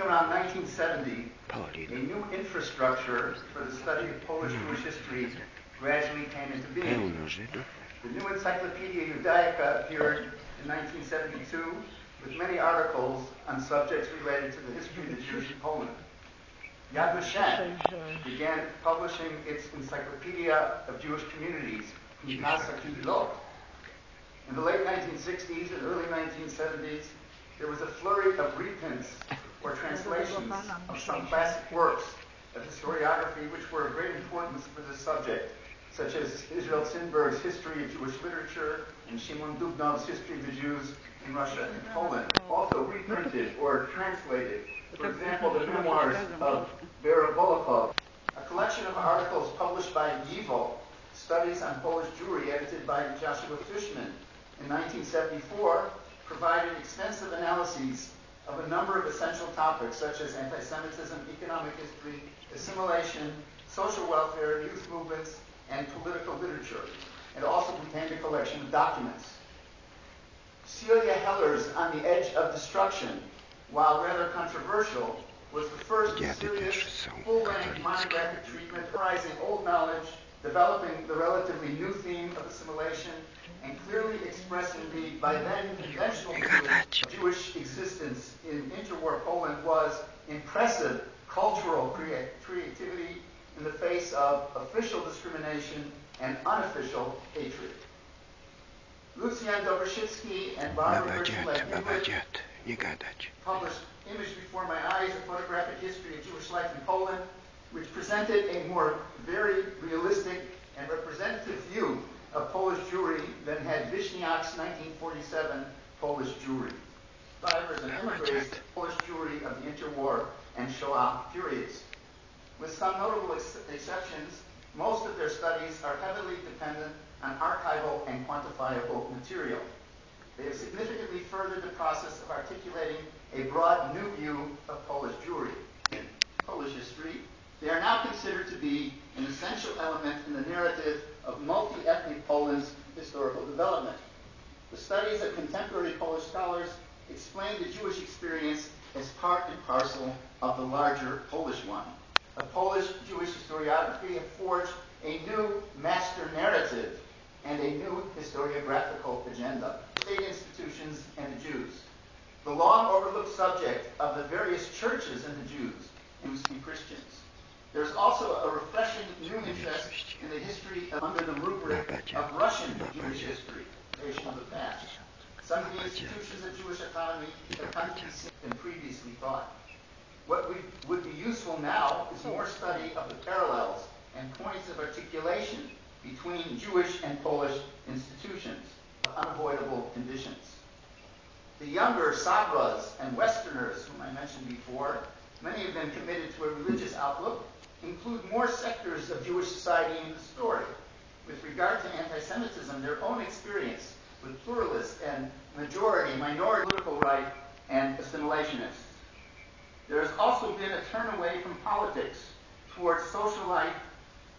around 1970, a new infrastructure for the study of Polish Jewish history gradually came into being. The new Encyclopedia Judaica appeared in 1972 with many articles on subjects related to the history of the Jews in Poland. Yad Vashem began publishing its Encyclopedia of Jewish Communities, in the late 1960s and early 1970s, there was a flurry of reprints or translations of some classic works of historiography which were of great importance for this subject, such as Israel Zinberg's History of Jewish Literature and Shimon Dubnov's History of the Jews in Russia and Poland. Also reprinted or translated, for example, the memoirs of Vera Volokov, a collection of articles published by YIVO, Studies on Polish Jewry, edited by Joshua Fishman in 1974, provided extensive analyses of a number of essential topics such as anti-Semitism, economic history, assimilation, social welfare, youth movements, and political literature. It also contained a collection of documents. Celia Heller's On the Edge of Destruction, while rather controversial, was the first serious, full-length monographic treatment summarizing old knowledge, developing the relatively new theme of assimilation, and clearly expressing the, by then, conventional view of Jewish existence in interwar Poland was impressive cultural creativity in the face of official discrimination and unofficial hatred. Lucien Dobrzycki and Barbara published Image Before My Eyes, a photographic history of Jewish life in Poland, which presented a more very realistic and representative view of Polish Jewry than had Wiśniak's 1947 Polish Jewry. Survivors and immigrants, Polish Jewry of the interwar and Shoah periods. With some notable exceptions, most of their studies are heavily dependent on archival and quantifiable material. They have significantly furthered the process of articulating a broad new view of Polish Jewry. Polish history, they are now considered to be an essential element in the narrative of multi-ethnic Poland's historical development. The studies of contemporary Polish scholars explain the Jewish experience as part and parcel of the larger Polish one. A Polish Jewish historiography have forged a new master narrative and a new historiographical agenda. State institutions and the Jews. The long overlooked subject of the various churches and the Jews, and Christians. There's also a refreshing new interest in the history under the rubric of Russian Jewish history, nation of the past. Some of the institutions of Jewish economy have come than previously thought. What would be useful now is more study of the parallels and points of articulation between Jewish and Polish institutions of unavoidable conditions. The younger Sabras and Westerners, whom I mentioned before, many of them committed to a religious outlook, include more sectors of Jewish society in the story. With regard to anti-Semitism, their own experience with pluralist and minority political right and assimilationists. There has also been a turn away from politics towards social life,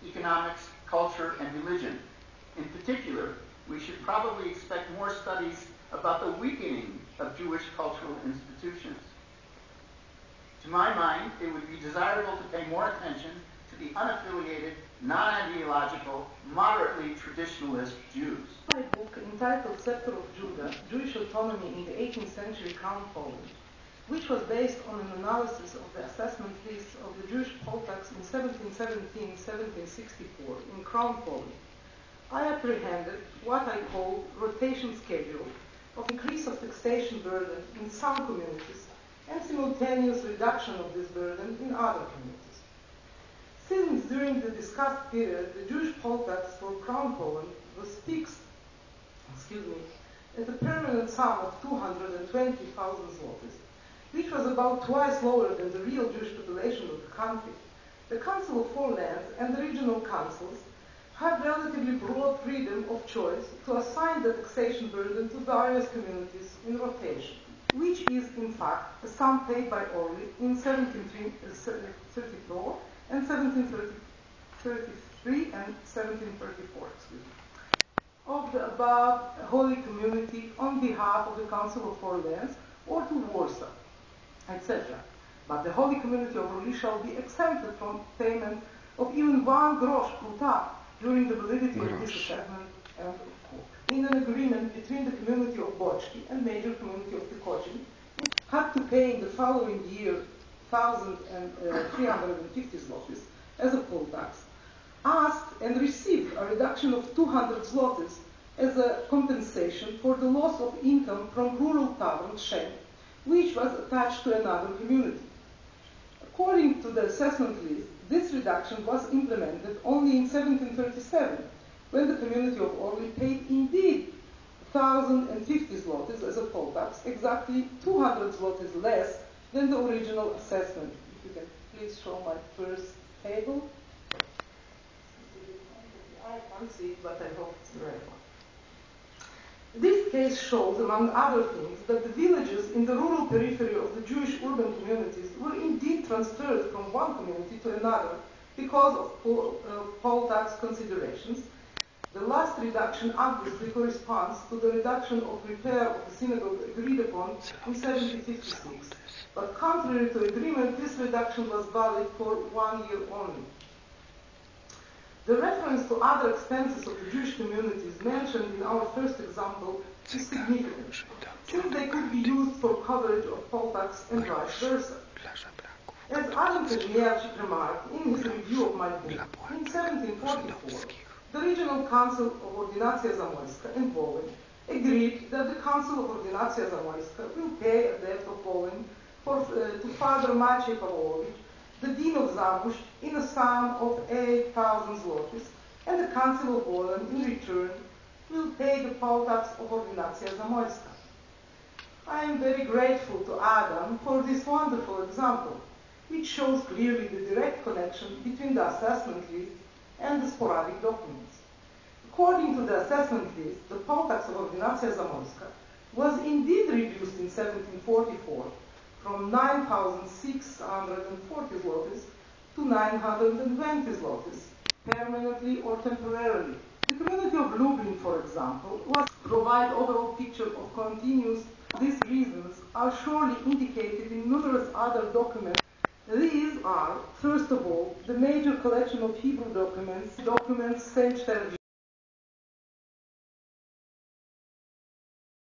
economics, culture, and religion. In particular, we should probably expect more studies about the weakening of Jewish cultural institutions. To my mind, it would be desirable to pay more attention to the unaffiliated, non-ideological, moderately traditionalist Jews. My book entitled Scepter of Judah, Jewish Autonomy in the 18th Century Crown Poland, which was based on an analysis of the assessment lists of the Jewish poll tax in 1717-1764 in Crown Poland. I apprehended what I call rotation schedule of increase of taxation burden in some communities and simultaneous reduction of this burden in other communities. Since during the discussed period the Jewish poll tax for Crown Poland was fixed at a permanent sum of 220,000 zlotys, which was about twice lower than the real Jewish population of the country, the Council of Four Lands and the regional councils had relatively broad freedom of choice to assign the taxation burden to various communities in rotation, which is in fact a sum paid by Orly in 1734 and 1733 and 1734, of the above holy community on behalf of the Council of Four Lands or to Warsaw, etc. But the Holy Community of Ruli shall be exempted from payment of even 1 grosz pluta during the validity of this assessment and in an agreement between the community of Bochki and major community of Tikochi, had to pay in the following year 1,350 zlotys as a poll tax, asked and received a reduction of 200 zlotys as a compensation for the loss of income from rural tavern Shem, which was attached to another community. According to the assessment list, this reduction was implemented only in 1737, when the community of Orly paid indeed 1,050 zlotys as a poll tax, exactly 200 zlotys less than the original assessment. If you can please show my first table. I can't see it, but I hope it's the right one. This case shows, among other things, that the villages in the rural periphery of the Jewish urban communities were indeed transferred from one community to another because of poll tax considerations. The last reduction obviously corresponds to the reduction of repair of the synagogue agreed upon in 1756. But contrary to agreement, this reduction was valid for 1 year only. The reference to other expenses of the Jewish communities mentioned in our first example is significant, since they could be used for coverage of poll tax and vice versa. As Adam Kazimierczyk remarked in his review of my book, in 1744, the Regional Council of Ordynacja Zamojska in Poland agreed that the Council of Ordynacja Zamojska will pay a debt of Poland to Father Maciej Pawłowicz, the Dean of Zamość, in a sum of 8,000 zlotys, and the Council of Poland, in return, will pay the poll tax of Ordynacja Zamojska. I am very grateful to Adam for this wonderful example, which shows clearly the direct connection between the assessment list and the sporadic documents. According to the assessment list, the poll tax of Ordynacja Zamojska was indeed reduced in 1744 from 9,640 zlotys to 920 zlotys, permanently or temporarily. The community of Lublin, for example, was to provide overall picture of continuous. These reasons are surely indicated in numerous other documents. These are, first of all, the major collection of Hebrew documents, Saint